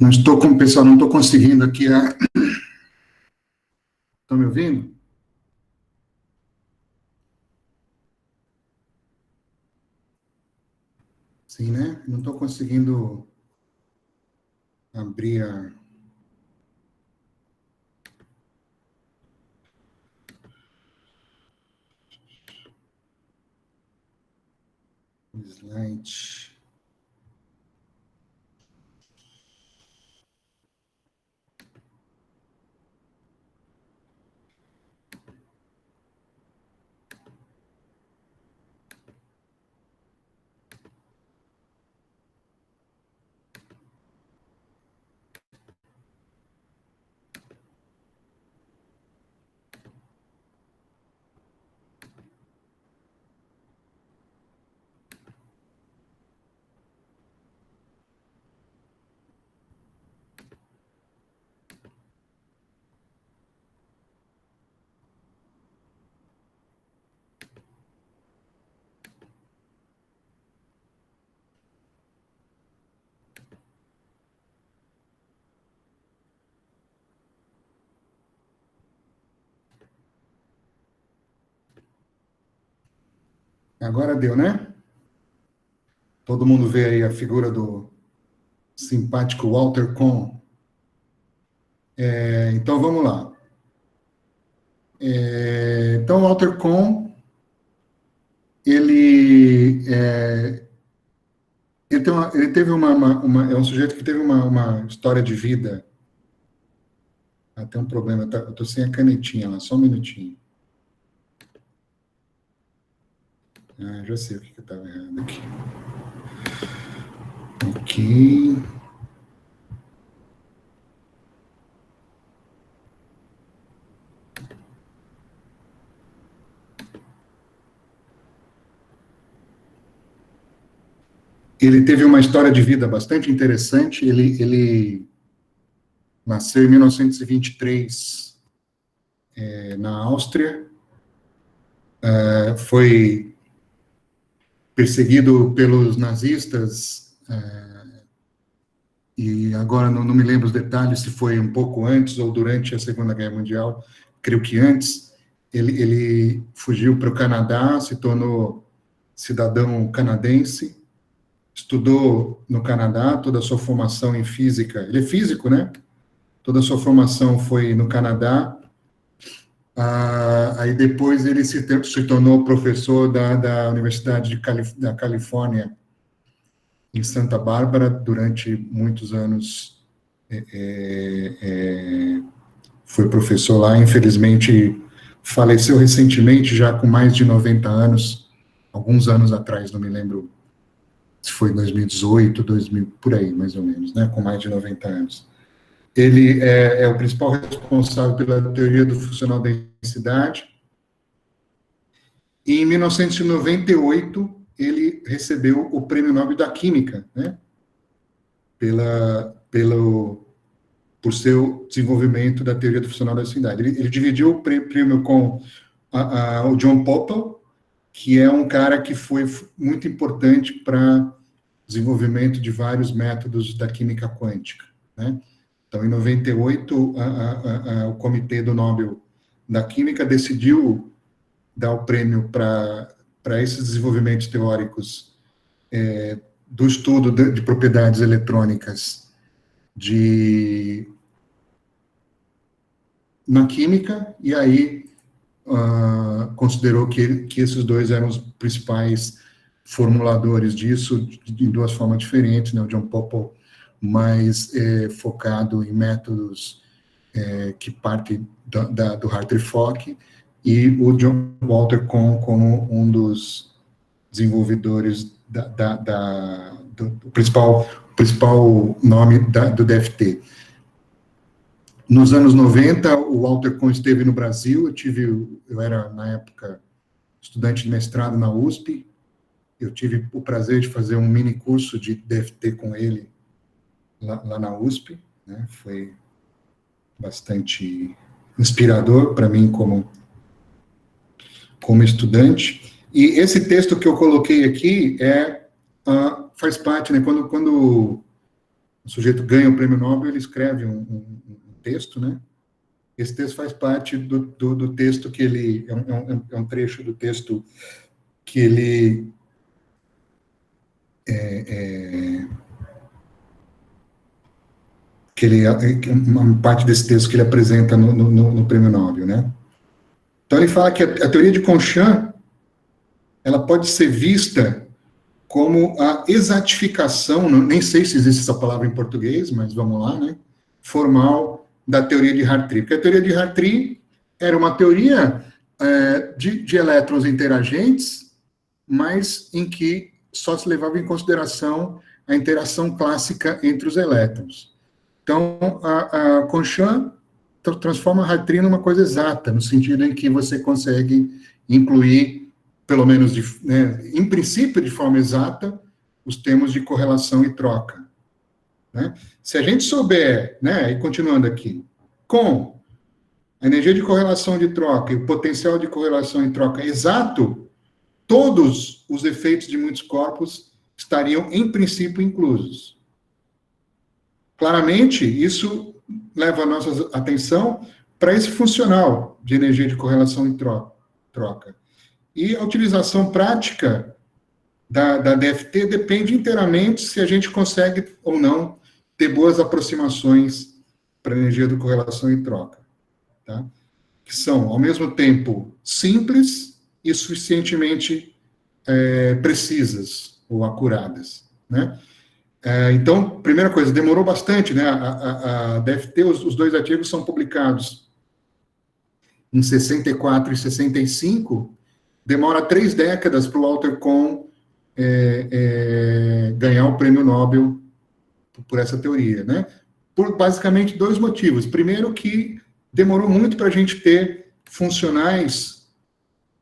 Não estou com, pessoal, não estou conseguindo aqui a... Estão me ouvindo? Sim, né? Não estou conseguindo abrir a... slide. Agora deu, né? Todo mundo vê aí a figura do simpático Walter Kohn. Então, vamos lá. Então, Walter Kohn, ele teve é um sujeito que teve uma história de vida tem um problema, eu estou sem a canetinha lá, só um minutinho. Já sei o que eu estava errado aqui. Ok. Ele teve uma história de vida bastante interessante. Ele nasceu em 1923 na Áustria. Foi perseguido pelos nazistas, e agora não me lembro os detalhes, se foi um pouco antes ou durante a Segunda Guerra Mundial, creio que antes. Ele fugiu para o Canadá, se tornou cidadão canadense, estudou no Canadá, toda a sua formação em física, ele é físico, né? Toda a sua formação foi no Canadá. Aí depois ele se tornou professor da Universidade da Califórnia, em Santa Bárbara, durante muitos anos. Foi professor lá, infelizmente faleceu recentemente, já com mais de 90 anos, alguns anos atrás, não me lembro se foi em 2018, 2000, por aí, mais ou menos, né, com mais de 90 anos. Ele é o principal responsável pela teoria do funcional da densidade. E em 1998, ele recebeu o Prêmio Nobel da Química, né, por seu desenvolvimento da teoria do funcional da densidade. Ele dividiu o prêmio com o John Pople, que é um cara que foi muito importante para desenvolvimento de vários métodos da química quântica, né? Então, em 98, o Comitê do Nobel da Química decidiu dar o prêmio para esses desenvolvimentos teóricos do estudo de propriedades eletrônicas na química, e aí considerou que esses dois eram os principais formuladores disso, de duas formas diferentes, né? O John Pople mais focado em métodos que partem do Hartree-Fock, e o John Walter como um dos desenvolvedores do principal nome do DFT. Nos anos 90, o Walter Kohn esteve no Brasil. Eu era, na época, estudante de mestrado na USP. Eu tive o prazer de fazer um mini curso de DFT com ele lá na USP, né? Foi bastante inspirador para mim como estudante. E esse texto que eu coloquei aqui faz parte, né? Quando o sujeito ganha o Prêmio Nobel, ele escreve um texto, né? Esse texto faz parte do texto que ele... É um trecho do texto que ele... uma parte desse texto que ele apresenta no Prêmio Nobel, né? Então, ele fala que a teoria de Conchamp, ela pode ser vista como a exatificação, nem sei se existe essa palavra em português, mas vamos lá, né? Formal da teoria de Hartree. Porque a teoria de Hartree era uma teoria de elétrons interagentes, mas em que só se levava em consideração a interação clássica entre os elétrons. Então, a Conchamp transforma a Hartree numa coisa exata, no sentido em que você consegue incluir, pelo menos, em princípio, de forma exata, os termos de correlação e troca, né? Se a gente souber, né, e continuando aqui, com a energia de correlação de troca e o potencial de correlação e troca exato, todos os efeitos de muitos corpos estariam, em princípio, inclusos. Claramente, isso leva a nossa atenção para esse funcional de energia de correlação e troca. E a utilização prática da DFT depende inteiramente se a gente consegue ou não ter boas aproximações para a energia de correlação e troca, tá? Que são, ao mesmo tempo, simples e suficientemente precisas ou acuradas, né? Então, primeira coisa, demorou bastante, né? A DFT, os dois artigos são publicados em 64 e 65, demora 3 décadas para o Walter Kohn ganhar o prêmio Nobel por essa teoria, né? Por basicamente 2 motivos. Primeiro, que demorou muito para a gente ter funcionais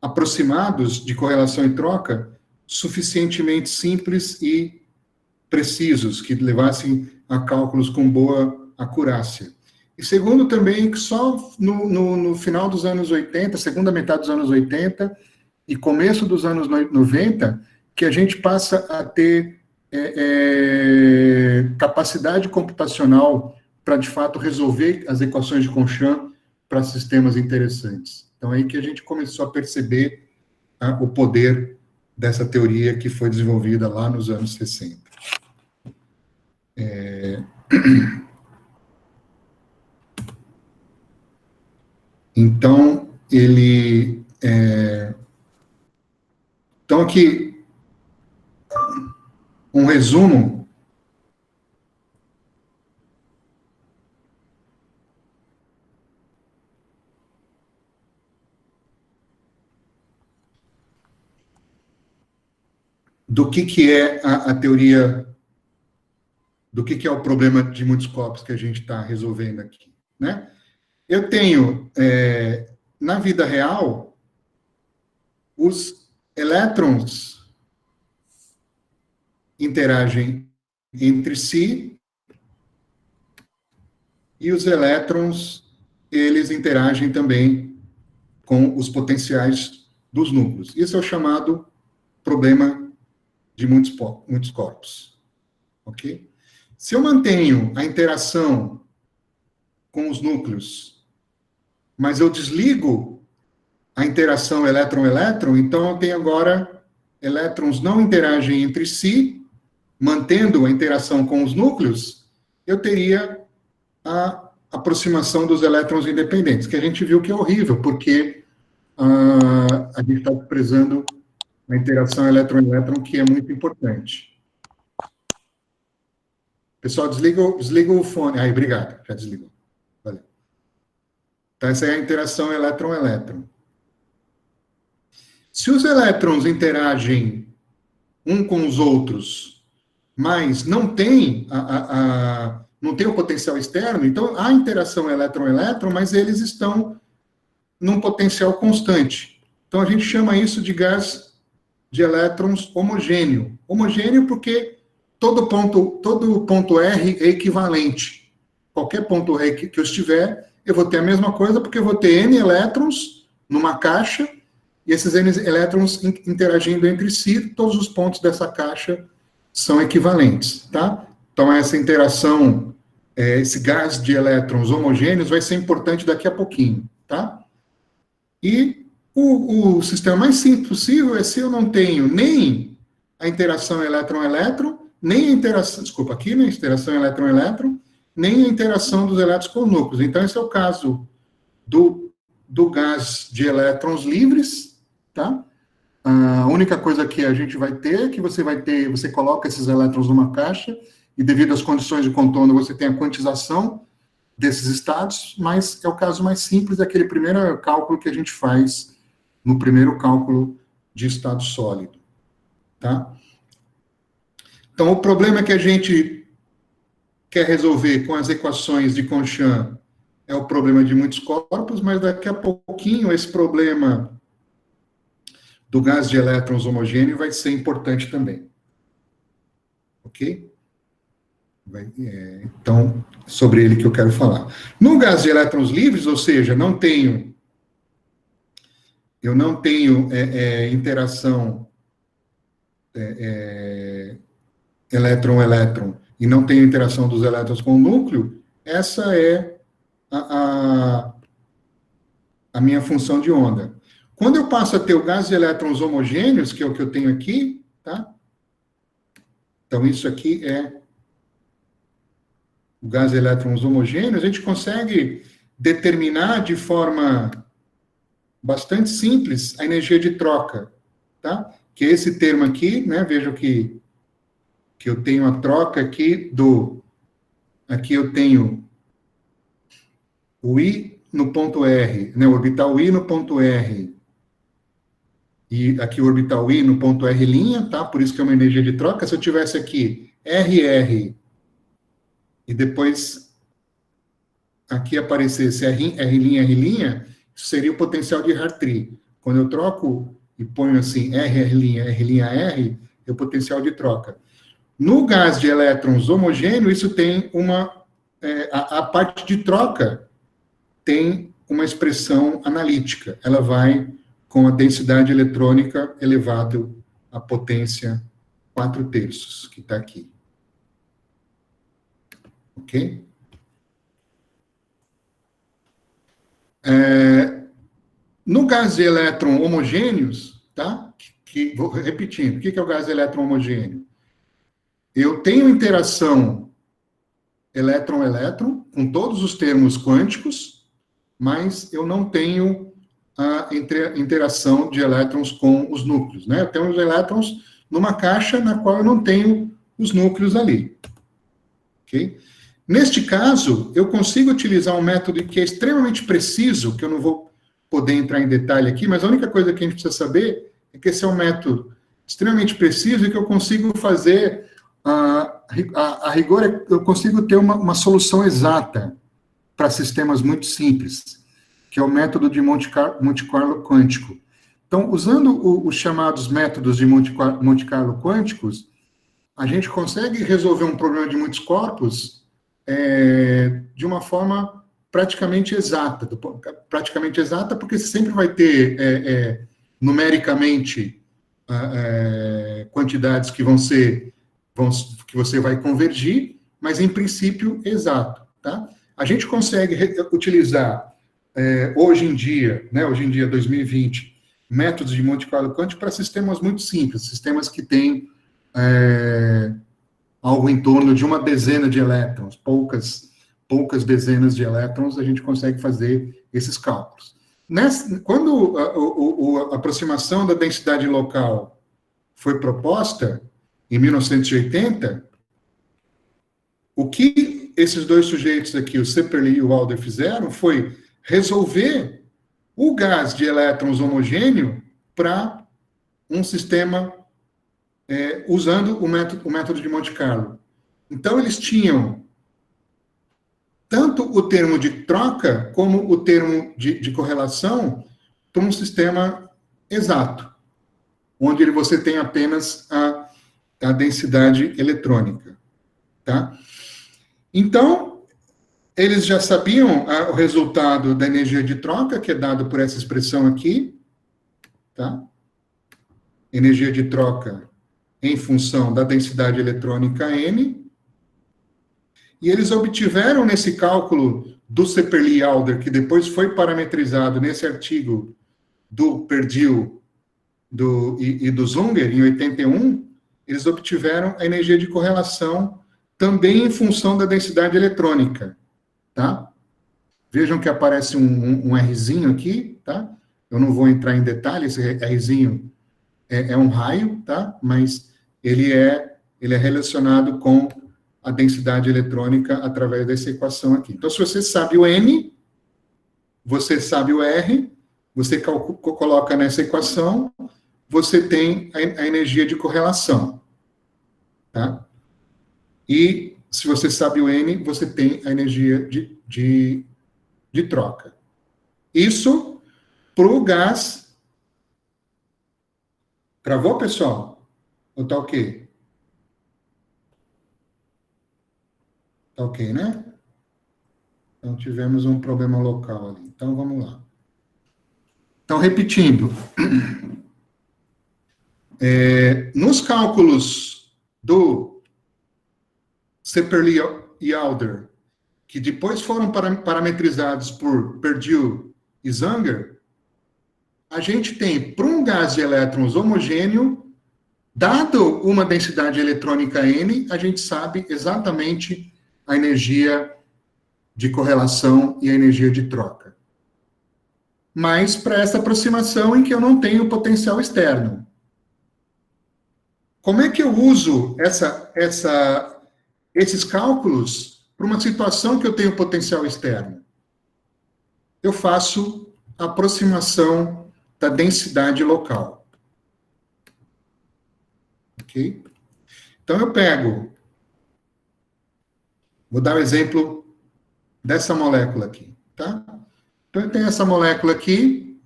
aproximados de correlação e troca suficientemente simples e precisos, que levassem a cálculos com boa acurácia. E segundo também, que só no final dos anos 80, segunda metade dos anos 80 e começo dos anos 90, que a gente passa a ter capacidade computacional para, de fato, resolver as equações de Conchamp para sistemas interessantes. Então, é aí que a gente começou a perceber o poder dessa teoria que foi desenvolvida lá nos anos 60. Então, ele... Então, aqui, um resumo do que é a teoria, do que é o problema de muitos corpos que a gente está resolvendo aqui, né? Eu tenho, na vida real, os elétrons interagem entre si e os elétrons, eles interagem também com os potenciais dos núcleos. Isso é o chamado problema de muitos corpos. Ok? Se eu mantenho a interação com os núcleos, mas eu desligo a interação elétron-elétron, então eu tenho agora elétrons não interagem entre si, mantendo a interação com os núcleos, eu teria a aproximação dos elétrons independentes, que a gente viu que é horrível, porque a gente está prezando a interação elétron-elétron, que é muito importante. Pessoal, desliga o fone. Aí, obrigado, já desligou. Valeu. Então, essa é a interação elétron-elétron. Se os elétrons interagem um com os outros, mas não tem não tem o potencial externo, então há interação elétron-elétron, mas eles estão num potencial constante. Então a gente chama isso de gás de elétrons homogêneo. Homogêneo porque todo ponto R é equivalente. Qualquer ponto R que eu estiver, eu vou ter a mesma coisa, porque eu vou ter N elétrons numa caixa, e esses N elétrons interagindo entre si, todos os pontos dessa caixa são equivalentes, tá? Então, essa interação, esse gás de elétrons homogêneos vai ser importante daqui a pouquinho, tá? E o sistema mais simples possível é se eu não tenho nem a interação elétron-elétron, nem a interação, desculpa, aqui, né, interação elétron-elétron, nem a interação dos elétrons com os núcleos. Então, esse é o caso do gás de elétrons livres, tá? A única coisa que a gente vai ter é que você coloca esses elétrons numa caixa e, devido às condições de contorno, você tem a quantização desses estados, mas é o caso mais simples daquele primeiro cálculo que a gente faz no primeiro cálculo de estado sólido, tá? Então, o problema que a gente quer resolver com as equações de Conchamp é o problema de muitos corpos, mas daqui a pouquinho esse problema do gás de elétrons homogêneo vai ser importante também. Ok? Então, sobre ele que eu quero falar. No gás de elétrons livres, ou seja, eu não tenho interação elétron-elétron e não tenho interação dos elétrons com o núcleo, essa é a minha função de onda. Quando eu passo a ter o gás de elétrons homogêneos, que é o que eu tenho aqui, tá? Então, isso aqui é o gás de elétrons homogêneos, a gente consegue determinar de forma bastante simples a energia de troca, tá? Que é esse termo aqui, né? Vejam que que eu tenho a troca aqui aqui eu tenho o I no ponto R, né, o orbital I no ponto R, e aqui o orbital I no ponto R', tá? Por isso que é uma energia de troca. Se eu tivesse aqui RR, e depois aqui aparecesse R', isso seria o potencial de Hartree. Quando eu troco e ponho assim R', é o potencial de troca. No gás de elétrons homogêneo, isso tem a parte de troca tem uma expressão analítica. Ela vai com a densidade eletrônica elevado à potência 4/3, que está aqui. Ok? No gás de elétron homogêneos, tá? Vou repetindo, o que é o gás de elétron homogêneo? Eu tenho interação elétron-elétron com todos os termos quânticos, mas eu não tenho a interação de elétrons com os núcleos, né? Eu tenho os elétrons numa caixa na qual eu não tenho os núcleos ali. Ok? Neste caso, eu consigo utilizar um método que é extremamente preciso, que eu não vou poder entrar em detalhe aqui, mas a única coisa que a gente precisa saber é que esse é um método extremamente preciso e que eu consigo fazer, a rigor, eu consigo ter uma solução exata para sistemas muito simples, que é o método de Monte Carlo quântico. Então, usando os chamados métodos de Monte Carlo quânticos, a gente consegue resolver um problema de muitos corpos de uma forma praticamente exata. Praticamente exata, porque você sempre vai ter, numericamente, quantidades que que você vai convergir, mas, em princípio, exato. Tá? A gente consegue utilizar, hoje em dia, 2020, métodos de Monte Carlo quântico para sistemas muito simples, sistemas que têm algo em torno de uma dezena de elétrons, poucas dezenas de elétrons, a gente consegue fazer esses cálculos. Quando a aproximação da densidade local foi proposta, em 1980, o que esses dois sujeitos aqui, o Sepperl e o Alder, fizeram foi resolver o gás de elétrons homogêneo para um sistema usando o método de Monte Carlo. Então, eles tinham tanto o termo de troca como o termo de correlação para um sistema exato, onde você tem apenas a densidade eletrônica. Tá? Então, eles já sabiam o resultado da energia de troca, que é dado por essa expressão aqui, tá? Energia de troca em função da densidade eletrônica N, e eles obtiveram nesse cálculo do Sepperl e Alder, que depois foi parametrizado nesse artigo do Perdue e do Zunger, em 81, eles obtiveram a energia de correlação também em função da densidade eletrônica, tá? Vejam que aparece um Rzinho aqui, tá? Eu não vou entrar em detalhe, esse Rzinho é um raio, tá? Mas ele é relacionado com a densidade eletrônica através dessa equação aqui. Então, se você sabe o N, você sabe o R, você coloca nessa equação, você tem a energia de correlação, tá? E, se você sabe o N, você tem a energia de troca. Isso para o gás. Travou, pessoal? Ou tá ok? Tá ok, né? Então, tivemos um problema local ali. Então, vamos lá. Então, repetindo. Nos cálculos do Sepperl e Alder, que depois foram parametrizados por Perdue e Zunger, a gente tem, para um gás de elétrons homogêneo, dado uma densidade eletrônica N, a gente sabe exatamente a energia de correlação e a energia de troca. Mas para essa aproximação em que eu não tenho potencial externo. Como é que eu uso esses cálculos para uma situação que eu tenho potencial externo? Eu faço a aproximação da densidade local. Ok? Então, eu pego, vou dar o exemplo dessa molécula aqui, tá? Então, eu tenho essa molécula aqui,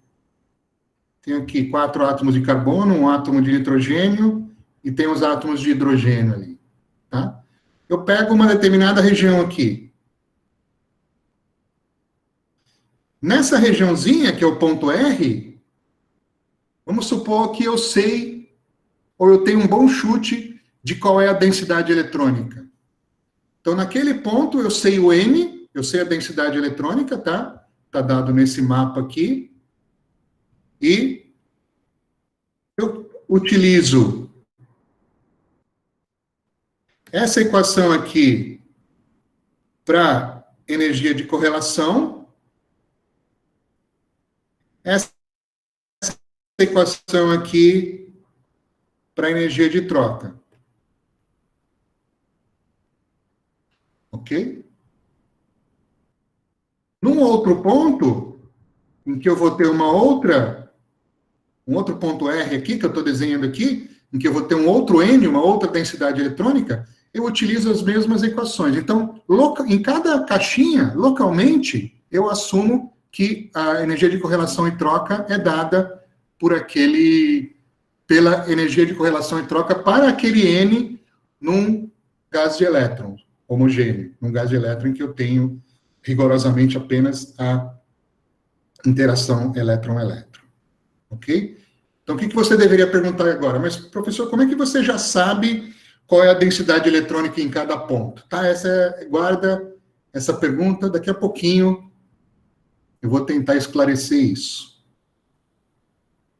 tenho aqui 4 átomos de carbono, 1 átomo de nitrogênio, e tem os átomos de hidrogênio ali, tá? Eu pego uma determinada região aqui. Nessa regiãozinha, que é o ponto R, vamos supor que eu sei, ou eu tenho um bom chute de qual é a densidade eletrônica. Então, naquele ponto, eu sei o N, eu sei a densidade eletrônica, tá? Tá dado nesse mapa aqui. E eu utilizo essa equação aqui para energia de correlação, essa equação aqui para energia de troca. Ok? Num outro ponto, em que eu vou ter um outro ponto R aqui, que eu estou desenhando aqui, em que eu vou ter um outro N, uma outra densidade eletrônica, eu utilizo as mesmas equações. Então, em cada caixinha, localmente, eu assumo que a energia de correlação e troca é dada pela energia de correlação e troca para aquele N num gás de elétron homogêneo, num gás de elétron em que eu tenho rigorosamente apenas a interação elétron-elétron. Ok? Então, o que você deveria perguntar agora? Mas, professor, como é que você já sabe qual é a densidade eletrônica em cada ponto? Tá? Guarda essa pergunta, daqui a pouquinho eu vou tentar esclarecer isso.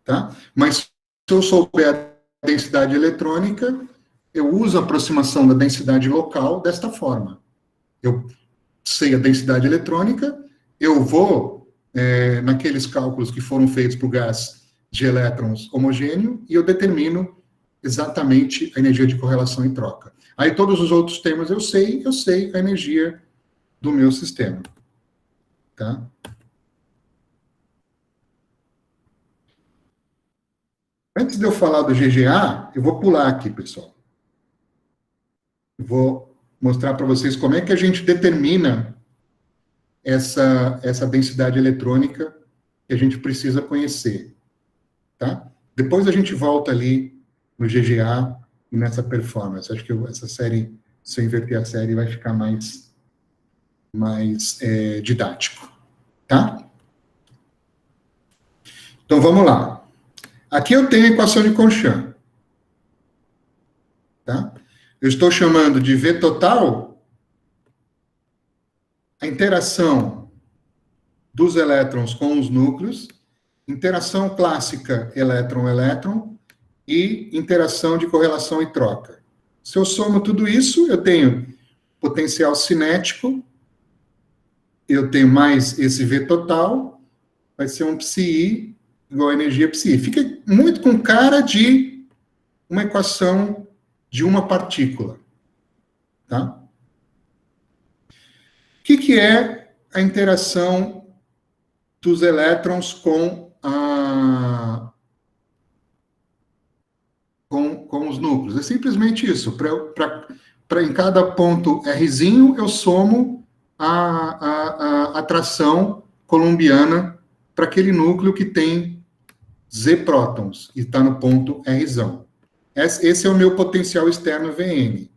Tá? Mas, se eu souber a densidade eletrônica, eu uso a aproximação da densidade local desta forma. Eu sei a densidade eletrônica, eu vou naqueles cálculos que foram feitos para o gás de elétrons homogêneo, e eu determino exatamente a energia de correlação e troca. Aí todos os outros termos eu sei a energia do meu sistema. Tá? Antes de eu falar do GGA, eu vou pular aqui, pessoal. Eu vou mostrar para vocês como é que a gente determina essa densidade eletrônica que a gente precisa conhecer. Tá? Depois a gente volta ali no GGA e nessa performance. Acho que essa série, se eu inverter a série, vai ficar mais didático. Tá? Então, vamos lá. Aqui eu tenho a equação de Conchamp. Tá? Eu estou chamando de V total a interação dos elétrons com os núcleos, interação clássica elétron-elétron e interação de correlação e troca. Se eu somo tudo isso, eu tenho potencial cinético, eu tenho mais esse V total, vai ser um psi igual a energia psi. Fica muito com cara de uma equação de uma partícula. Tá? O que é a interação dos elétrons com os núcleos? É simplesmente isso. Em cada ponto Rzinho, eu somo a atração colombiana para aquele núcleo que tem Z prótons e está no ponto Rzão. Esse é o meu potencial externo Vn.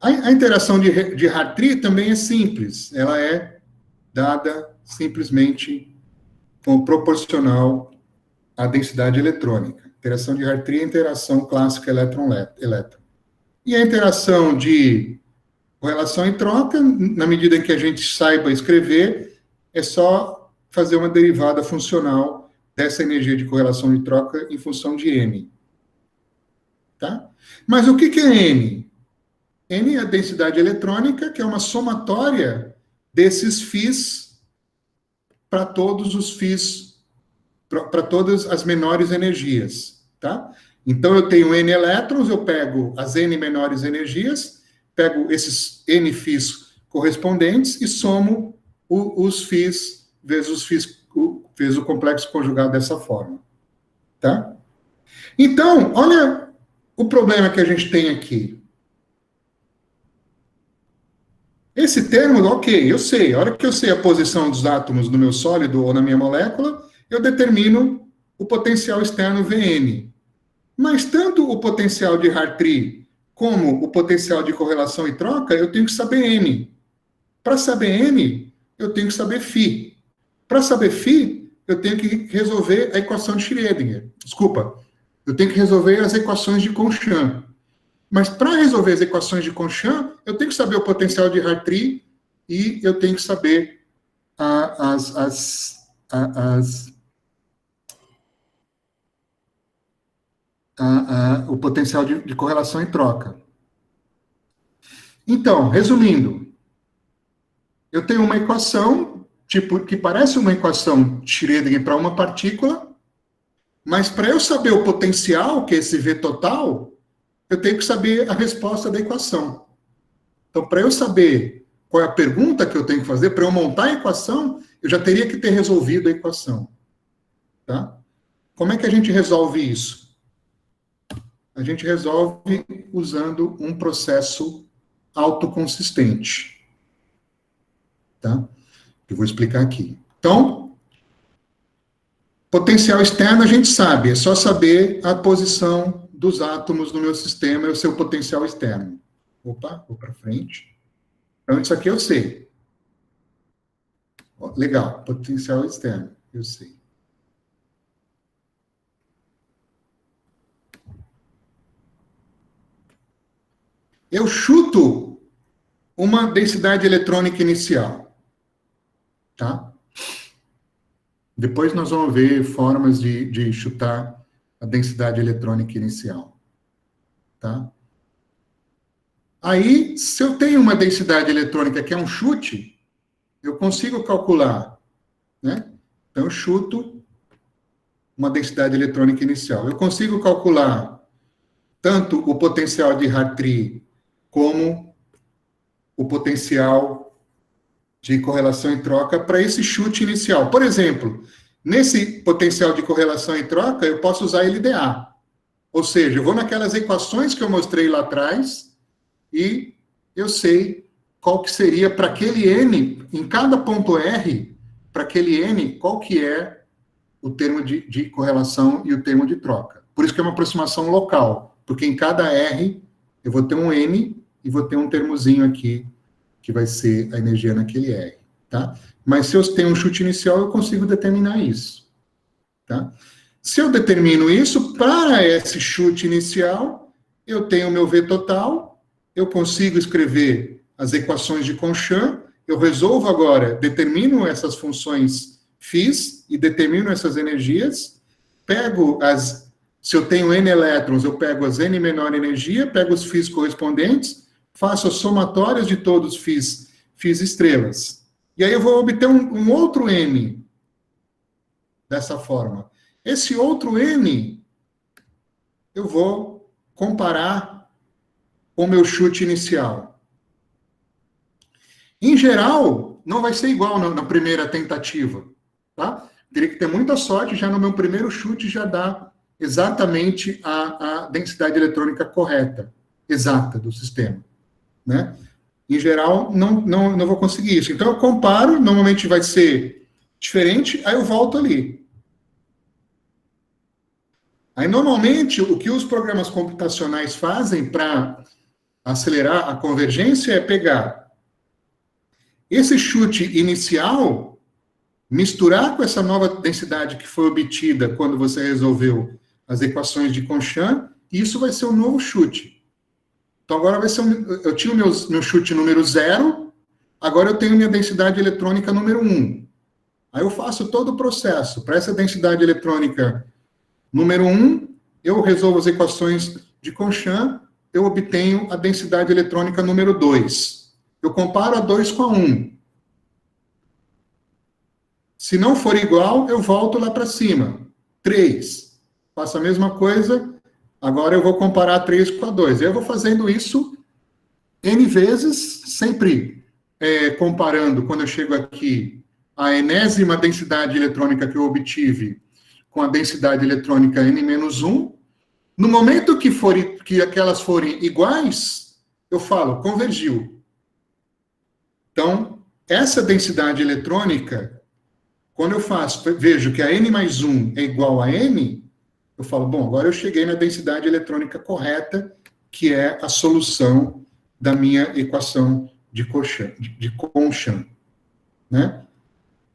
A interação de Hartree também é simples. Ela é dada simplesmente como proporcional à densidade eletrônica. A interação de Hartree é a interação clássica elétron-elétron. E a interação de correlação e troca, na medida em que a gente saiba escrever, é só fazer uma derivada funcional dessa energia de correlação e troca em função de N. Tá? Mas o que é N? N é a densidade eletrônica, que é uma somatória desses φs para todos os φs, para todas as menores energias. Tá? Então, eu tenho N elétrons, eu pego as N menores energias, pego esses N φs correspondentes e somo os φs vezes vezes o complexo conjugado dessa forma. Tá? Então, olha o problema que a gente tem aqui. Esse termo, ok, eu sei. A hora que eu sei a posição dos átomos no meu sólido ou na minha molécula, eu determino o potencial externo Vn. Mas tanto o potencial de Hartree como o potencial de correlação e troca, eu tenho que saber N. Para saber N, eu tenho que saber Φ. Para saber Φ, eu tenho que resolver a equação de Schrödinger. Desculpa, eu tenho que resolver as equações de Conchamp. Mas para resolver as equações de Conchamp, eu tenho que saber o potencial de Hartree e eu tenho que saber o potencial de correlação e troca. Então, resumindo, eu tenho uma equação, tipo, que parece uma equação de Schrödinger para uma partícula, mas para eu saber o potencial, que é esse V total, eu tenho que saber a resposta da equação. Então, para eu saber qual é a pergunta que eu tenho que fazer, para eu montar a equação, eu já teria que ter resolvido a equação. Tá? Como é que a gente resolve isso? A gente resolve usando um processo autoconsistente. Tá? Eu vou explicar aqui. Então, potencial externo a gente sabe, é só saber a posição dos átomos no meu sistema e o seu potencial externo. Opa, vou para frente. Então, isso aqui eu sei. Legal, potencial externo, eu sei. Eu chuto uma densidade eletrônica inicial. Tá? Depois nós vamos ver formas de chutar a densidade eletrônica inicial. Tá? Aí, se eu tenho uma densidade eletrônica que é um chute, eu consigo calcular, né? Então, eu chuto uma densidade eletrônica inicial. Eu consigo calcular tanto o potencial de Hartree como o potencial de correlação e troca para esse chute inicial. Por exemplo, nesse potencial de correlação e troca, eu posso usar LDA. Ou seja, eu vou naquelas equações que eu mostrei lá atrás e eu sei qual que seria para aquele N, em cada ponto R, para aquele N, qual que é o termo de correlação e o termo de troca. Por isso que é uma aproximação local, porque em cada R eu vou ter um N e vou ter um termozinho aqui, que vai ser a energia naquele R, tá? Mas se eu tenho um chute inicial, eu consigo determinar isso, tá? Se eu determino isso, para esse chute inicial, eu tenho o meu V total, eu consigo escrever as equações de Conchamp, eu resolvo agora, determino essas funções φ e determino essas energias, pego se eu tenho N elétrons, eu pego as N menor energia, pego os φs correspondentes, faço as somatórias de todos os φs estrelas. E aí eu vou obter um outro N dessa forma. Esse outro N, eu vou comparar com o meu chute inicial. Em geral, não vai ser igual na primeira tentativa, tá? Teria que ter muita sorte, já no meu primeiro chute já dá exatamente a densidade eletrônica correta, exata do sistema, né? Em geral, não vou conseguir isso. Então, eu comparo, normalmente vai ser diferente, aí eu volto ali. Aí, normalmente, o que os programas computacionais fazem para acelerar a convergência é pegar esse chute inicial, misturar com essa nova densidade que foi obtida quando você resolveu as equações de Conchamp, e isso vai ser um novo chute. Então, agora vai ser eu tinha o meu chute número 0, agora eu tenho minha densidade eletrônica número 1. Aí eu faço todo o processo. Para essa densidade eletrônica número 1, eu resolvo as equações de Conchamp, eu obtenho a densidade eletrônica número 2. Eu comparo a 2 com a 1. Se não for igual, eu volto lá para cima. 3. Faço a mesma coisa agora eu vou comparar 3 com a 2. Eu vou fazendo isso N vezes, sempre comparando, quando eu chego aqui, a enésima densidade eletrônica que eu obtive com a densidade eletrônica N-1. No momento que aquelas forem iguais, eu falo, convergiu. Então, essa densidade eletrônica, quando eu vejo que a N mais 1 é igual a N, eu falo, bom, agora eu cheguei na densidade eletrônica correta, que é a solução da minha equação de Conchamp, né?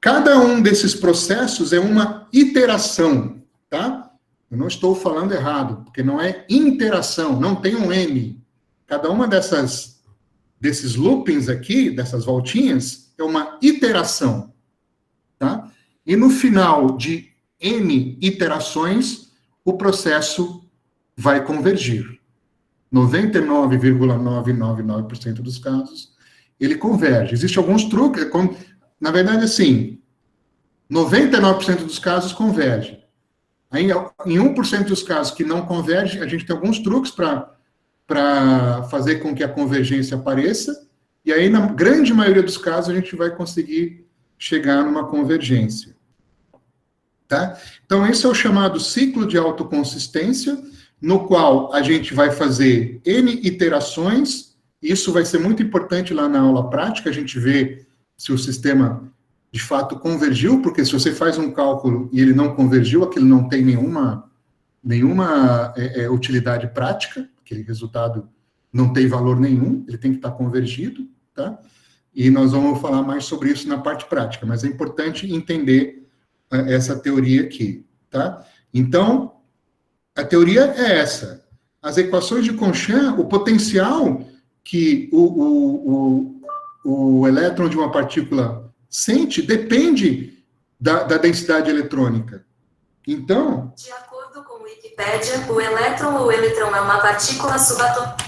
Cada um desses processos é uma iteração, tá? Eu não estou falando errado, porque não é interação, não tem um M. Cada uma desses loopings aqui, dessas voltinhas, é uma iteração, tá? E no final de N iterações, o processo vai convergir. 99,999% dos casos, ele converge. Existem alguns truques, na verdade, assim, 99% dos casos converge. Aí, em 1% dos casos que não converge, a gente tem alguns truques para fazer com que a convergência apareça, e aí, na grande maioria dos casos, a gente vai conseguir chegar numa convergência. Tá? Então, esse é o chamado ciclo de autoconsistência, no qual a gente vai fazer N iterações. Isso vai ser muito importante lá na aula prática, a gente vê se o sistema de fato convergiu, porque se você faz um cálculo e ele não convergiu, aquilo não tem nenhuma utilidade prática, aquele resultado não tem valor nenhum, ele tem que estar convergido, tá? E nós vamos falar mais sobre isso na parte prática, mas é importante entender essa teoria aqui, tá? Então, a teoria é essa. As equações de Conchamp, o potencial que o elétron de uma partícula sente depende da densidade eletrônica. Então... De acordo com o Wikipédia, o elétron ou eletrão é uma partícula subatômica.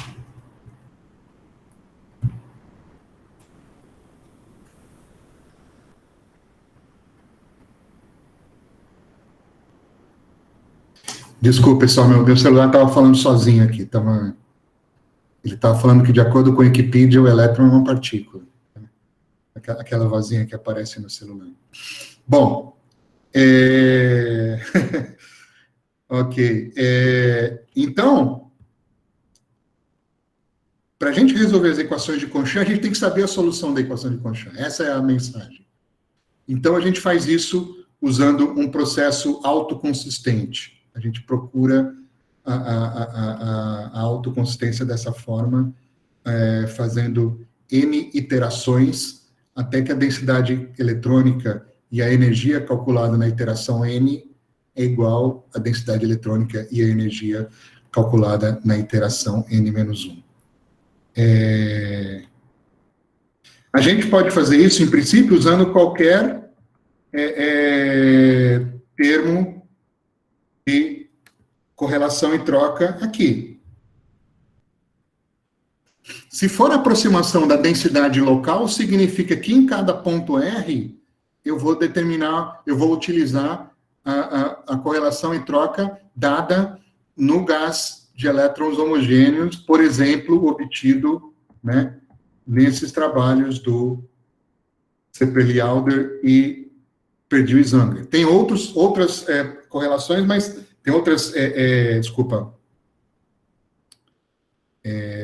Desculpa, pessoal, meu celular estava falando sozinho aqui. Ele estava falando que, de acordo com a Wikipedia, o elétron é uma partícula. Aquela vozinha que aparece no celular. Bom, ok. Então, para a gente resolver as equações de Conchamp, a gente tem que saber a solução da equação de Conchamp. Essa é a mensagem. Então, a gente faz isso usando um processo autoconsistente. A gente procura a autoconsistência dessa forma, fazendo N iterações, até que a densidade eletrônica e a energia calculada na iteração N é igual à densidade eletrônica e a energia calculada na iteração N-1. A gente pode fazer isso, em princípio, usando qualquer termo de correlação e troca aqui. Se for a aproximação da densidade local, significa que em cada ponto R, eu vou utilizar a correlação e troca dada no gás de elétrons homogêneos, por exemplo, obtido, né, nesses trabalhos do Seppelli-Alder e Perdue e Zanger. Tem outras correlações, mas tem outras,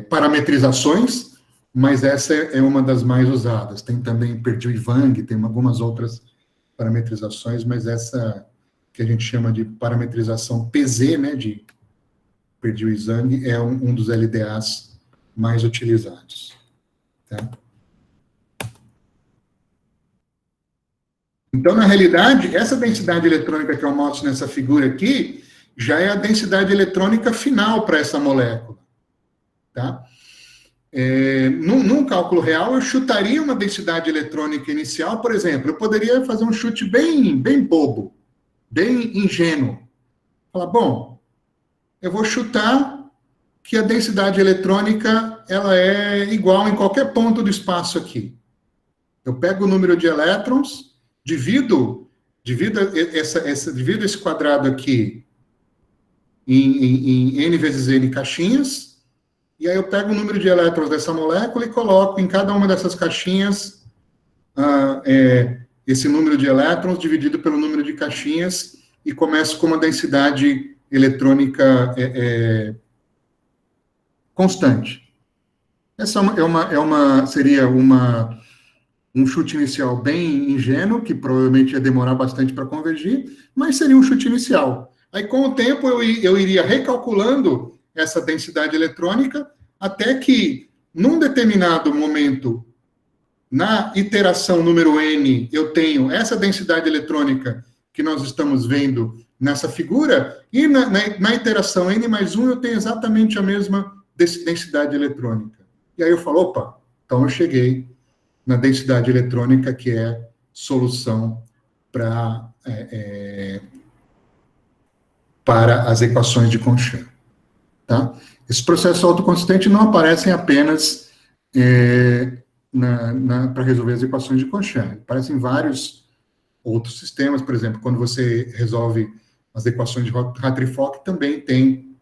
parametrizações, mas essa é uma das mais usadas. Tem também Perdue e Wang, tem algumas outras parametrizações, mas essa que a gente chama de parametrização PZ, né, de Perdue e Zhang, é um dos LDAs mais utilizados. Tá? Então, na realidade, essa densidade eletrônica que eu mostro nessa figura aqui, já é a densidade eletrônica final para essa molécula. Tá? Num cálculo real, eu chutaria uma densidade eletrônica inicial, por exemplo, eu poderia fazer um chute bem bobo, bem ingênuo. Falar, bom, eu vou chutar que a densidade eletrônica ela é igual em qualquer ponto do espaço aqui. Eu pego o número de elétrons, divido esse quadrado aqui em N vezes N caixinhas, e aí eu pego o número de elétrons dessa molécula e coloco em cada uma dessas caixinhas esse número de elétrons dividido pelo número de caixinhas e começo com uma densidade eletrônica constante. Essa seria um chute inicial bem ingênuo, que provavelmente ia demorar bastante para convergir, mas seria um chute inicial. Aí, com o tempo, eu iria recalculando essa densidade eletrônica até que, num determinado momento, na iteração número N, eu tenho essa densidade eletrônica que nós estamos vendo nessa figura, e na iteração N mais 1, eu tenho exatamente a mesma densidade eletrônica. E aí eu falo, opa, então eu cheguei na densidade eletrônica, que é solução para as equações de Conchan. Tá? Esses processos autoconsistentes não aparecem apenas para resolver as equações de Conchan. Aparecem vários outros sistemas, por exemplo, quando você resolve as equações de Hartree-Fock, também tem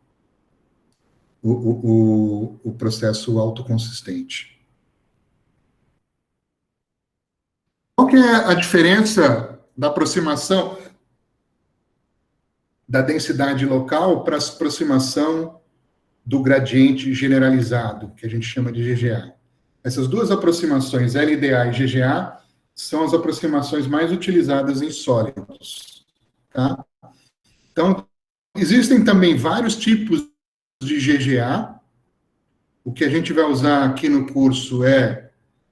o processo autoconsistente. Qual que é a diferença da aproximação da densidade local para a aproximação do gradiente generalizado, que a gente chama de GGA? Essas duas aproximações, LDA e GGA, são as aproximações mais utilizadas em sólidos. Tá? Então, existem também vários tipos de GGA. O que a gente vai usar aqui no curso é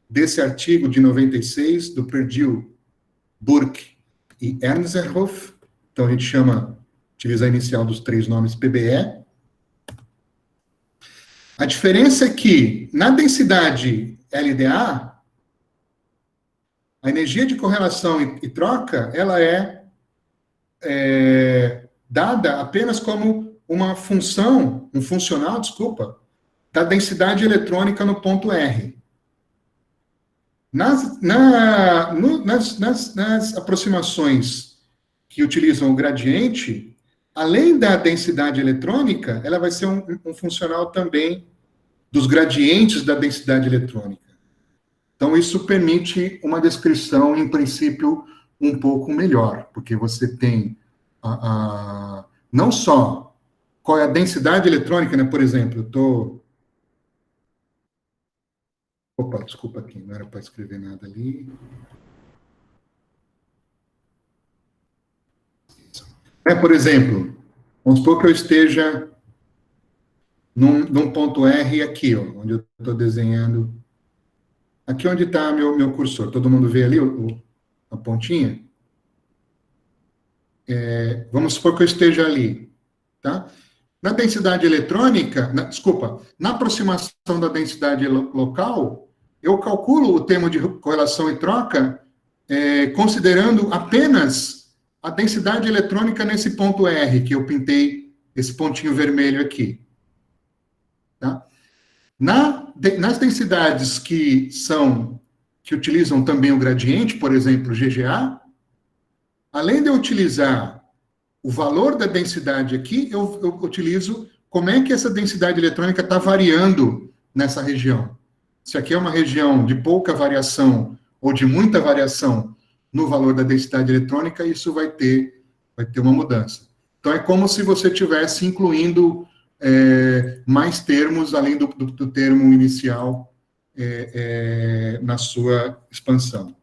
desse artigo de 96, do Perdue, Burke e Ernsthoff. Então, a gente utiliza a inicial dos 3 nomes PBE. A diferença é que, na densidade LDA, a energia de correlação e troca, ela é dada apenas como uma função, um funcional, da densidade eletrônica no ponto R. Nas aproximações que utilizam o gradiente, além da densidade eletrônica, ela vai ser um funcional também dos gradientes da densidade eletrônica. Então, isso permite uma descrição, em princípio, um pouco melhor, porque você tem não só qual é a densidade eletrônica, né? Por exemplo, Opa, desculpa aqui, não era para escrever nada ali. Por exemplo, vamos supor que eu esteja num ponto R aqui, ó, onde eu estou desenhando. Aqui onde está meu cursor. Todo mundo vê ali a pontinha? Vamos supor que eu esteja ali. Tá? Na densidade eletrônica, na aproximação da densidade local, eu calculo o termo de correlação e troca considerando apenas a densidade eletrônica nesse ponto R, que eu pintei esse pontinho vermelho aqui. Tá? Nas densidades que utilizam também o gradiente, por exemplo, GGA, além de eu utilizar o valor da densidade aqui, eu utilizo como é que essa densidade eletrônica está variando nessa região. Se aqui é uma região de pouca variação ou de muita variação no valor da densidade eletrônica, isso vai ter uma mudança. Então, é como se você estivesse incluindo mais termos, além do termo inicial, na sua expansão.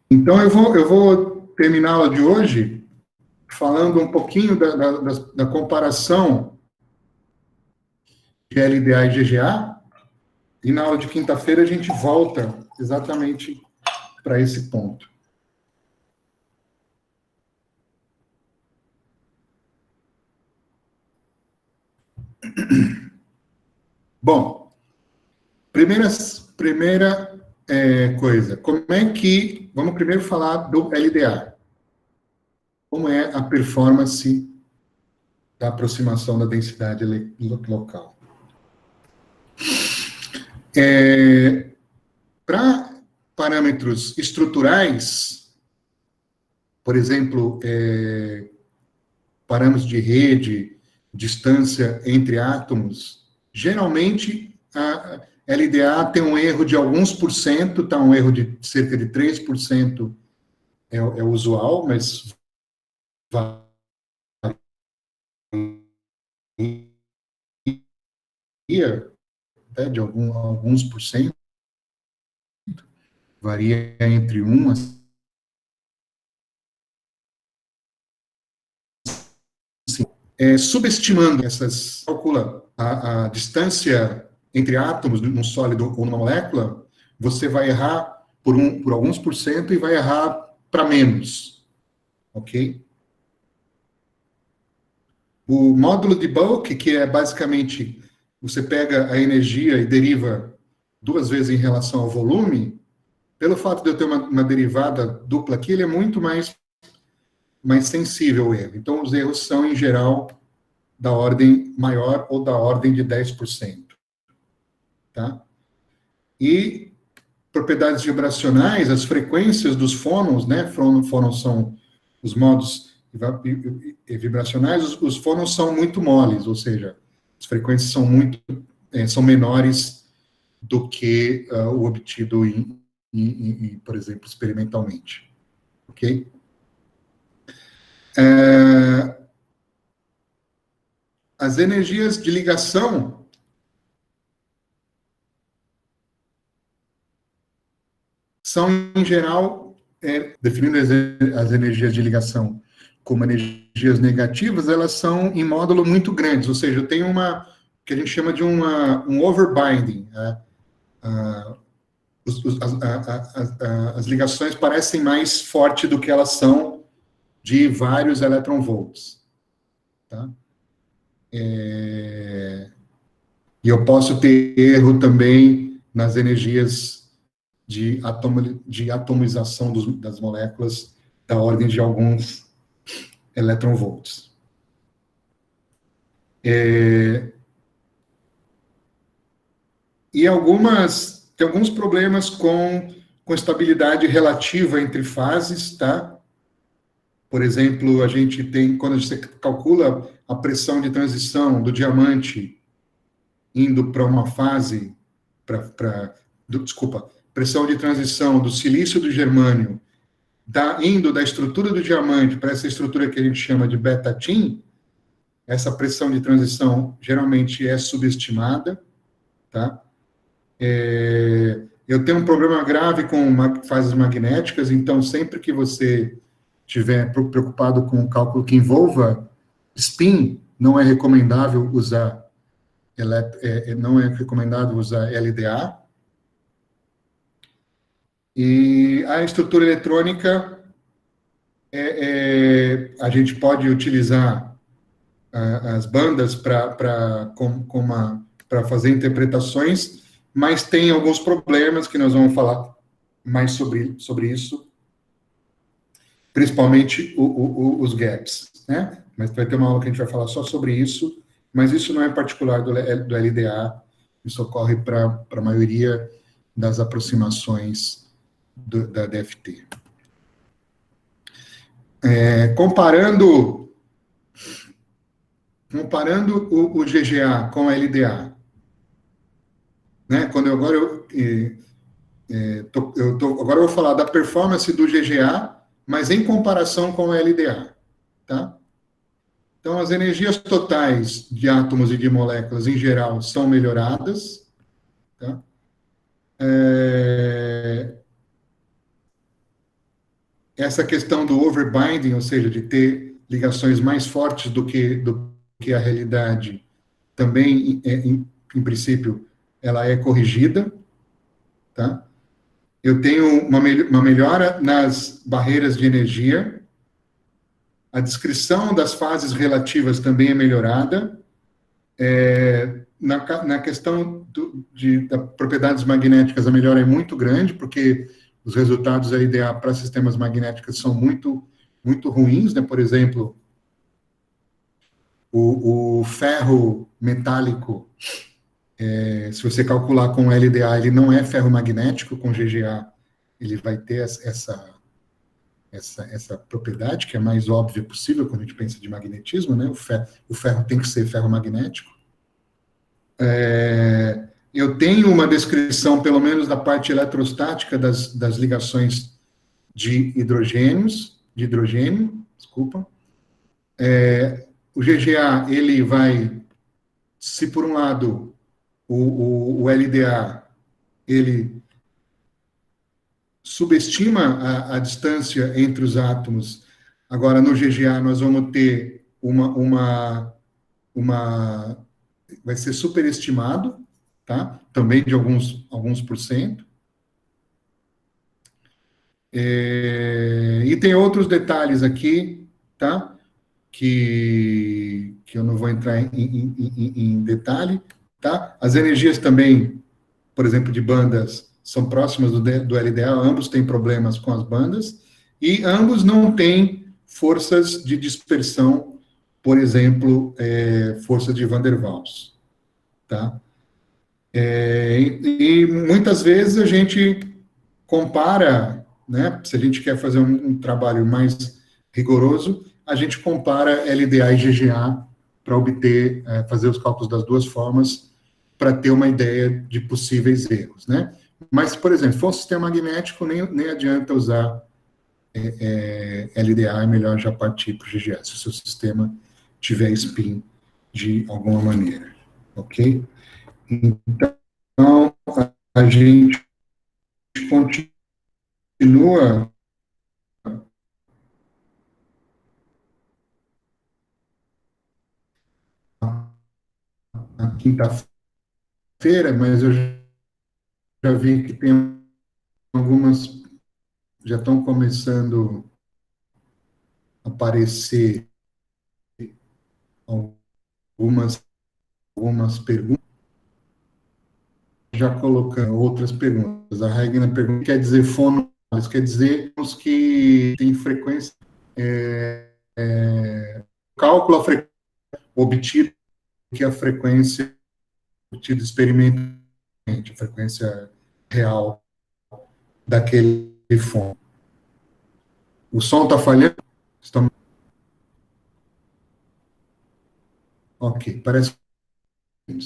Então, eu vou terminar a aula de hoje falando um pouquinho da comparação de LDA e GGA, e na aula de quinta-feira a gente volta exatamente para esse ponto. Bom, primeira coisa, como é que... Vamos primeiro falar do LDA. Como é a performance da aproximação da densidade local. Para parâmetros estruturais, por exemplo, parâmetros de rede, distância entre átomos, geralmente a LDA tem um erro de alguns por cento, tá? Um erro de cerca de 3% é o usual, mas varia, né, de alguns por cento, varia entre 1 a 5. Subestimando essas, calcula a distância entre átomos num sólido ou numa molécula, você vai errar por alguns por cento e vai errar para menos, ok? O módulo de bulk, que é basicamente, você pega a energia e deriva 2 vezes em relação ao volume, pelo fato de eu ter uma derivada dupla aqui, ele é muito mais sensível ao erro. Então, os erros são, em geral, da ordem maior ou da ordem de 10%. Tá? E propriedades vibracionais, as frequências dos fônons, né? Fônons são os modos vibracionais, os fônons são muito moles, ou seja, as frequências são menores do que o obtido por exemplo, experimentalmente. Ok? As energias de ligação são, em geral, definindo as energias de ligação como energias negativas, elas são em módulo muito grandes, ou seja, tem que a gente chama de um overbinding. As ligações parecem mais fortes do que elas são de vários electronvolts. Tá? E eu posso ter erro também nas energias de atomização das moléculas da ordem de alguns electronvolts. E tem alguns problemas com estabilidade relativa entre fases, tá? Por exemplo, quando a gente calcula a pressão de transição do diamante indo para uma fase, pressão de transição do silício do germânio, indo da estrutura do diamante para essa estrutura que a gente chama de beta-tin, essa pressão de transição geralmente é subestimada, tá? Eu tenho um problema grave com fases magnéticas, então sempre que você estiver preocupado com um cálculo que envolva spin, não é recomendável usar LDA. E a estrutura eletrônica, a gente pode utilizar as bandas para fazer interpretações, mas tem alguns problemas que nós vamos falar mais sobre isso, principalmente os gaps, né? Mas vai ter uma aula que a gente vai falar só sobre isso, mas isso não é particular do LDA, isso ocorre para a maioria das aproximações da DFT. Comparando o GGA com a LDA, né? Agora eu vou falar da performance do GGA, mas em comparação com a LDA, tá? Então, as energias totais de átomos e de moléculas, em geral, são melhoradas, tá? Essa questão do overbinding, ou seja, de ter ligações mais fortes do que a realidade, também, em princípio, ela é corrigida, tá? Eu tenho uma melhora nas barreiras de energia, a descrição das fases relativas também é melhorada, na questão das propriedades magnéticas, a melhora é muito grande, porque os resultados LDA para sistemas magnéticos são muito, muito ruins, né? Por exemplo, o ferro metálico, se você calcular com LDA, ele não é ferro magnético, com GGA ele vai ter essa propriedade, que é a mais óbvia possível quando a gente pensa de magnetismo, né? O ferro tem que ser ferromagnético. Eu tenho uma descrição, pelo menos da parte eletrostática das ligações de hidrogênio, desculpa. O GGA, ele vai, se por um lado o LDA, ele subestima a distância entre os átomos, agora no GGA nós vamos ter vai ser superestimado, tá? Também de alguns por cento. E tem outros detalhes aqui, tá? Que eu não vou entrar em detalhe, tá? As energias também, por exemplo, de bandas, são próximas do LDA, ambos têm problemas com as bandas, e ambos não têm forças de dispersão, por exemplo, força de Van der Waals, tá? E muitas vezes a gente compara, né, se a gente quer fazer um trabalho mais rigoroso, a gente compara LDA e GGA para obter, fazer os cálculos das duas formas, para ter uma ideia de possíveis erros, né? Mas, por exemplo, se for um sistema magnético, nem adianta usar LDA, é melhor já partir para o GGA, se o seu sistema tiver spin de alguma maneira, ok? Então, a gente continua na quinta-feira, mas eu já vi que tem algumas, já estão começando a aparecer algumas perguntas, já colocando outras perguntas. A Regina pergunta, quer dizer fono, quer dizer os que têm frequência, cálculo a frequência obtida, que a frequência obtida experimentalmente, a frequência real daquele fono. O som está falhando? Ok, parece que...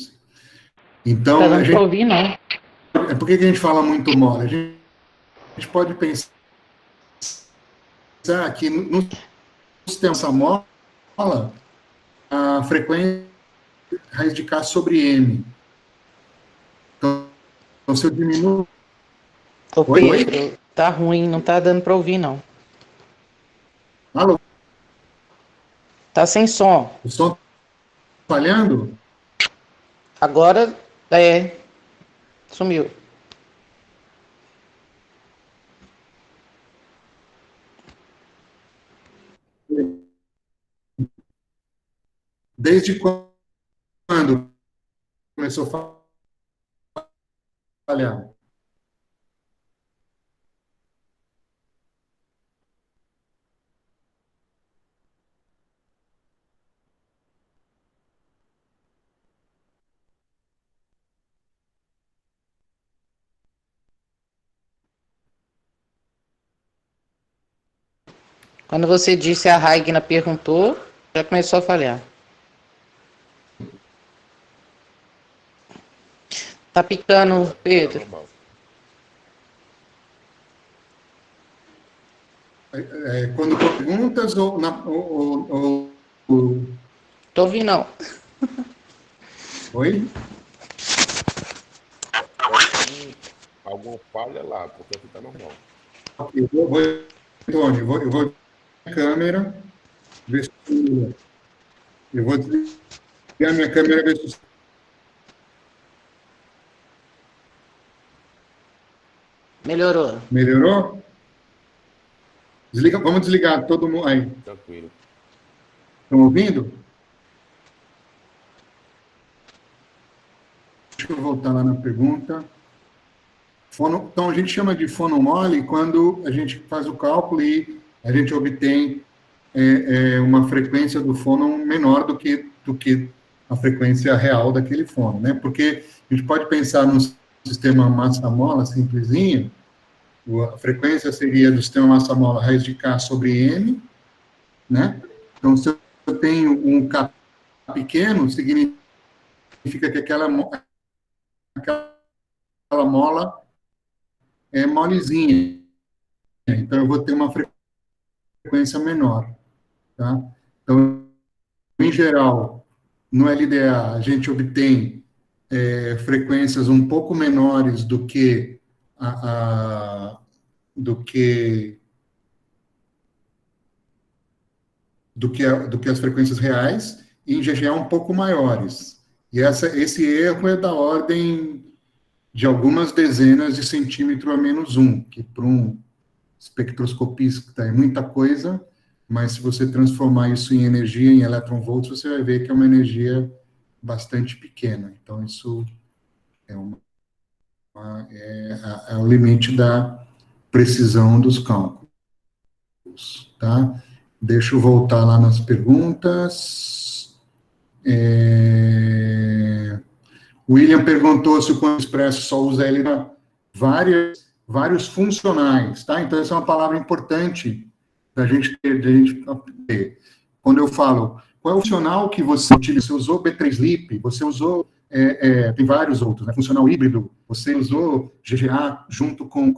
Então, não dá para ouvir, não. Por que a gente fala muito mole? A gente pode pensar que no sistema mola, a frequência é raiz de K sobre M. Então, se eu diminuo... Ô, Pedro, tá ruim, não tá dando para ouvir, não. Alô? Tá sem som. O som tá falhando? Agora, sumiu. Desde quando começou a falhar? Quando você disse a Raigna perguntou, já começou a falhar. Tá picando, Pedro. Quando perguntas ou... Tô ouvindo, não. Oi? Alguma falha lá, porque aqui tá normal. Eu vou a câmera, ver se... Eu vou desligar minha câmera e ver se... Melhorou. Melhorou? Vamos desligar todo mundo aí. Tranquilo. Estão ouvindo? Deixa eu voltar lá na pergunta. Então, a gente chama de fono mole quando a gente faz o cálculo e a gente obtém uma frequência do fono menor do que a frequência real daquele fono, né? Porque a gente pode pensar num sistema massa-mola simplesinho, A frequência seria do sistema massa-mola raiz de K sobre M, né? Então, se eu tenho um K pequeno, significa que aquela mola é molezinha. Então, eu vou ter uma frequência menor, tá? Então, em geral, no LDA, a gente obtém frequências um pouco menores do que as frequências reais, e em GGA um pouco maiores. E esse erro é da ordem de algumas dezenas de centímetro a menos 1, que para um espectroscopista é muita coisa, mas se você transformar isso em energia, em elétron-volts, você vai ver que é uma energia bastante pequena. Então, isso é o limite da precisão dos cálculos, tá? Deixa eu voltar lá nas perguntas. William perguntou se o quanto expresso só usa ele na vários funcionais, tá? Então, essa é uma palavra importante da gente ter. Quando eu falo, qual é o funcional que você utiliza? Você usou B3LIP, você usou, tem vários outros, né? Funcional híbrido, você usou GGA junto com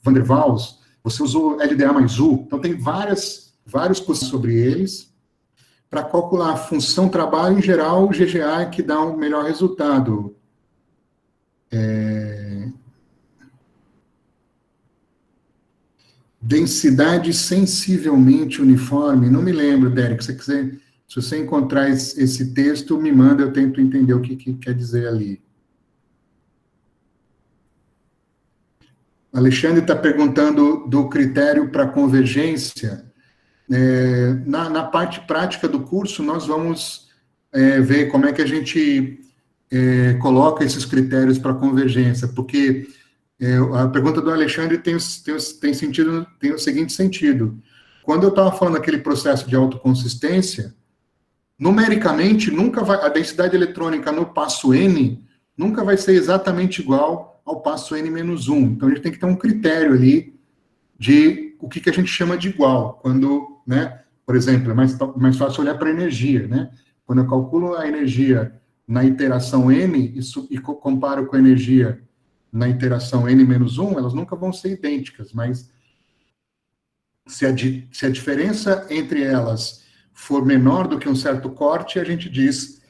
Van der Waals, você usou LDA mais U, então tem vários posições sobre eles. Para calcular a função trabalho, em geral, o GGA é que dá um melhor resultado. Densidade sensivelmente uniforme, não me lembro, Derek, se você encontrar esse texto, me manda, eu tento entender o que quer dizer ali. Alexandre está perguntando do critério para convergência. Na parte prática do curso, nós vamos ver como é que a gente coloca esses critérios para convergência, porque a pergunta do Alexandre tem o seguinte sentido. Quando eu estava falando daquele processo de autoconsistência, numericamente, a densidade eletrônica no passo N nunca vai ser exatamente igual ao passo N-1. Então, a gente tem que ter um critério ali de o que a gente chama de igual. Quando, né, por exemplo, é mais fácil olhar para a energia, né? Quando eu calculo a energia na iteração N e comparo com a energia na iteração N-1, elas nunca vão ser idênticas, mas se a diferença entre elas for menor do que um certo corte, a gente diz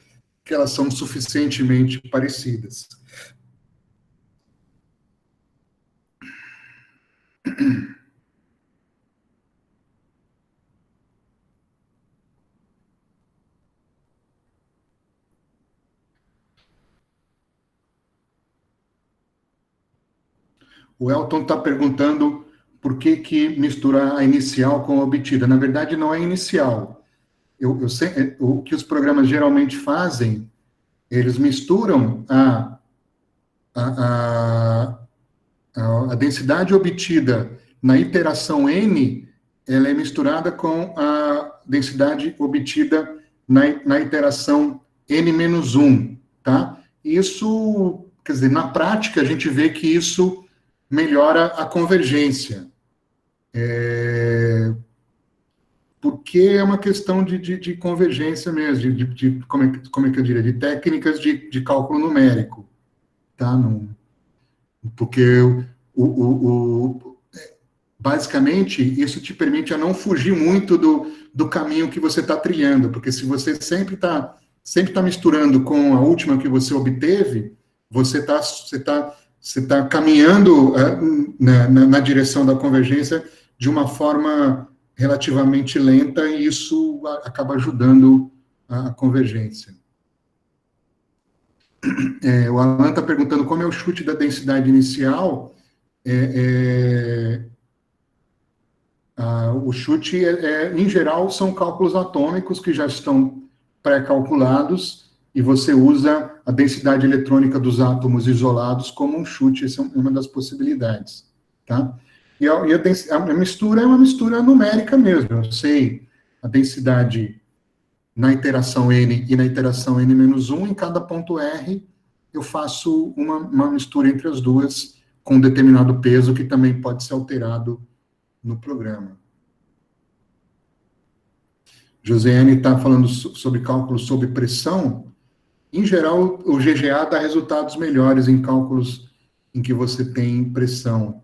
que elas são suficientemente parecidas. O Elton está perguntando por que misturar a inicial com a obtida. Na verdade, não é inicial. O que os programas geralmente fazem, eles misturam a densidade obtida na iteração N, ela é misturada com a densidade obtida na iteração N-1, tá? Isso, quer dizer, na prática, a gente vê que isso melhora a convergência. Porque é uma questão de convergência mesmo, como é que eu diria, de técnicas de cálculo numérico, tá? Porque basicamente, isso te permite a não fugir muito do caminho que você está trilhando, porque se você sempre tá misturando com a última que você obteve, você está caminhando na direção da convergência de uma forma relativamente lenta, e isso acaba ajudando a convergência. O Alan está perguntando como é o chute da densidade inicial. O chute, em geral, são cálculos atômicos que já estão pré-calculados, e você usa a densidade eletrônica dos átomos isolados como um chute. Essa é uma das possibilidades, tá? E a mistura é uma mistura numérica mesmo. Eu sei a densidade na iteração N e na iteração N-1, em cada ponto R, eu faço uma mistura entre as duas, com determinado peso que também pode ser alterado no programa. Josiane está falando sobre cálculos sob pressão. Em geral, o GGA dá resultados melhores em cálculos em que você tem pressão.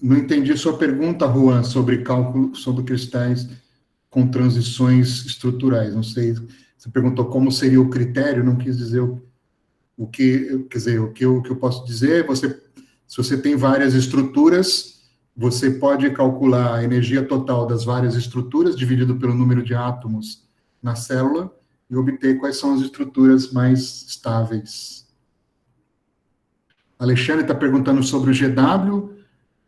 Não entendi sua pergunta, Juan, sobre cálculo sobre cristais com transições estruturais. Não sei, você perguntou como seria o critério, não quis dizer o que, quer dizer, o que eu posso dizer, se você tem várias estruturas, você pode calcular a energia total das várias estruturas, dividido pelo número de átomos na célula, e obter quais são as estruturas mais estáveis. Alexandre está perguntando sobre o GW.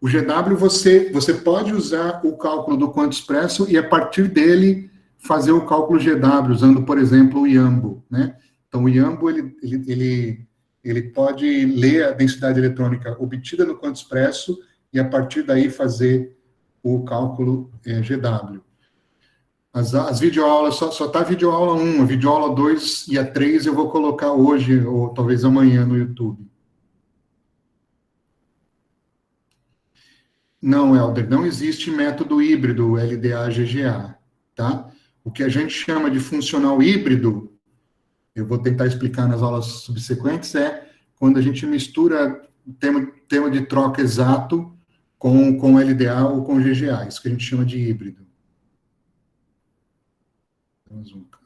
O GW, você pode usar o cálculo do quanto expresso e, a partir dele, fazer o cálculo GW, usando, por exemplo, o Yambo, né? Então, o Yambo, ele pode ler a densidade eletrônica obtida no quanto expresso e, a partir daí, fazer o cálculo GW. As videoaulas, só está a videoaula 1, a videoaula 2 e a 3 eu vou colocar hoje, ou talvez amanhã, no YouTube. Não, Helder, não existe método híbrido LDA-GGA, tá? O que a gente chama de funcional híbrido, eu vou tentar explicar nas aulas subsequentes, é quando a gente mistura tema de troca exato com LDA ou com GGA, isso que a gente chama de híbrido.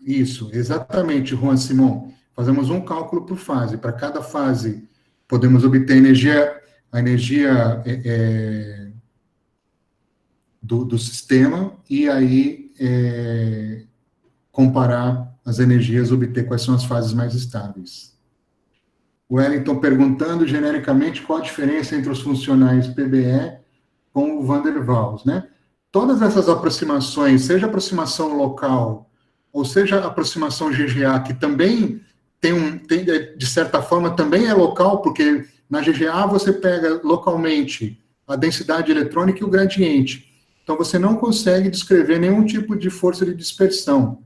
Isso, exatamente, Juan Simon. Fazemos um cálculo por fase. Para cada fase, podemos obter a energia do sistema e aí comparar as energias, obter quais são as fases mais estáveis. O Wellington perguntando genericamente qual a diferença entre os funcionais PBE com o Van der Waals, né? Todas essas aproximações, seja aproximação local ou seja aproximação GGA, que também de certa forma, também é local, porque na GGA você pega localmente a densidade eletrônica e o gradiente. Então, você não consegue descrever nenhum tipo de força de dispersão.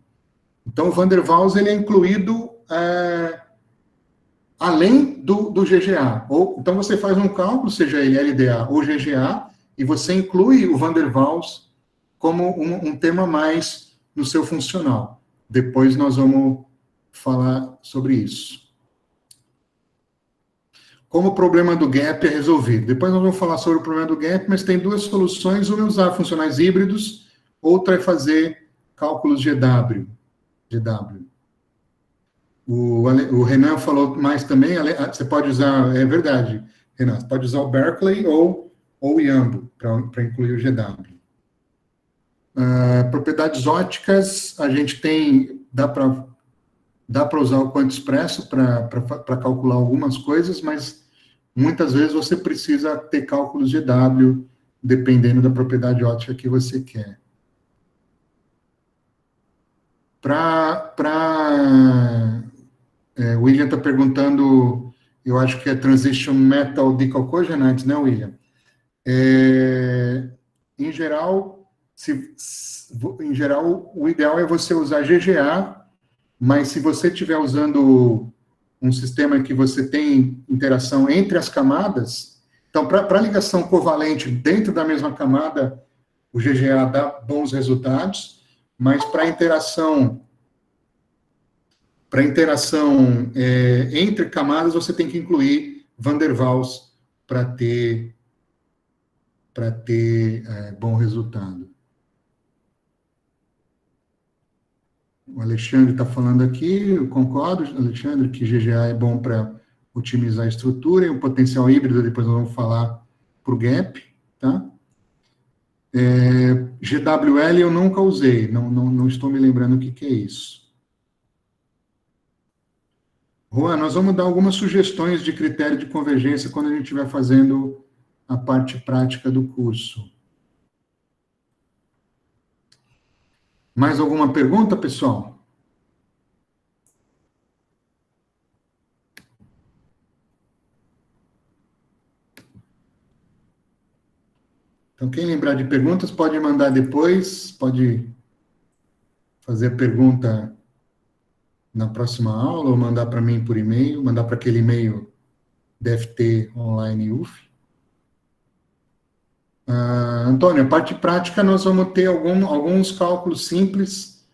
Então, o Van der Waals ele é incluído além do GGA. Então, você faz um cálculo, seja ele LDA ou GGA, e você inclui o Van der Waals como um tema mais no seu funcional. Depois nós vamos falar sobre isso. Como o problema do gap é resolvido. Depois nós vamos falar sobre o problema do gap, mas tem duas soluções, uma é usar funcionais híbridos, outra é fazer cálculos GW. O Renan falou mais também, você pode usar, é verdade, Renan, você pode usar o Berkeley ou o Yambo para incluir o GW. Propriedades ópticas, a gente tem, dá para usar o quanto expresso para calcular algumas coisas, mas muitas vezes você precisa ter cálculos GW, dependendo da propriedade óptica que você quer. O William está perguntando, eu acho que é Transition Metal Decalcogenides, né, William? Em geral, o ideal é você usar GGA, mas se você estiver usando um sistema que você tem interação entre as camadas, então, para ligação covalente dentro da mesma camada, o GGA dá bons resultados, mas para interação entre camadas, você tem que incluir Van der Waals para ter bom resultado. O Alexandre está falando aqui, eu concordo, Alexandre, que GGA é bom para otimizar a estrutura, e o potencial híbrido, depois nós vamos falar para o gap, tá? GWL eu nunca usei, não estou me lembrando o que é isso. Juan, nós vamos dar algumas sugestões de critério de convergência quando a gente estiver fazendo a parte prática do curso. Mais alguma pergunta, pessoal? Então, quem lembrar de perguntas, pode mandar depois, pode fazer a pergunta na próxima aula, ou mandar para mim por e-mail, mandar para aquele e-mail DFT Online UF. Antônio, a parte prática nós vamos ter alguns cálculos simples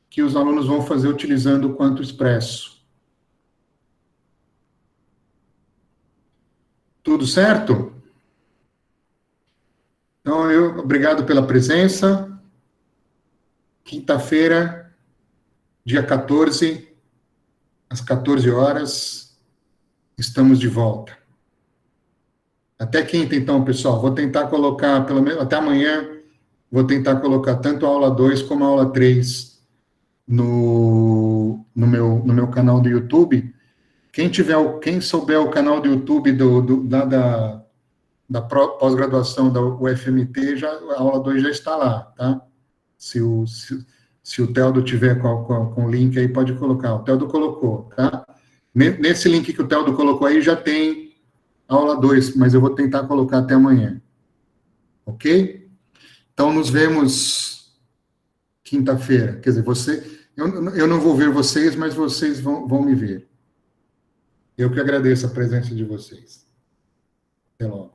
que os alunos vão fazer utilizando o Quanto Expresso. Tudo certo? Então, obrigado pela presença. Quinta-feira, dia 14, às 14 horas, estamos de volta. Até quinta, então, pessoal. Vou tentar colocar, pelo menos até amanhã, vou tentar colocar tanto a aula 2 como a aula 3 no meu canal do YouTube. Quem souber o canal do YouTube da pós-graduação da UFMT, a aula 2 já está lá, tá? Se o Teldo tiver com o link aí, pode colocar. O Teldo colocou, tá? Nesse link que o Teldo colocou aí, já tem aula 2, mas eu vou tentar colocar até amanhã. Ok? Então, nos vemos quinta-feira. Quer dizer, eu não vou ver vocês, mas vocês vão me ver. Eu que agradeço a presença de vocês. Até logo.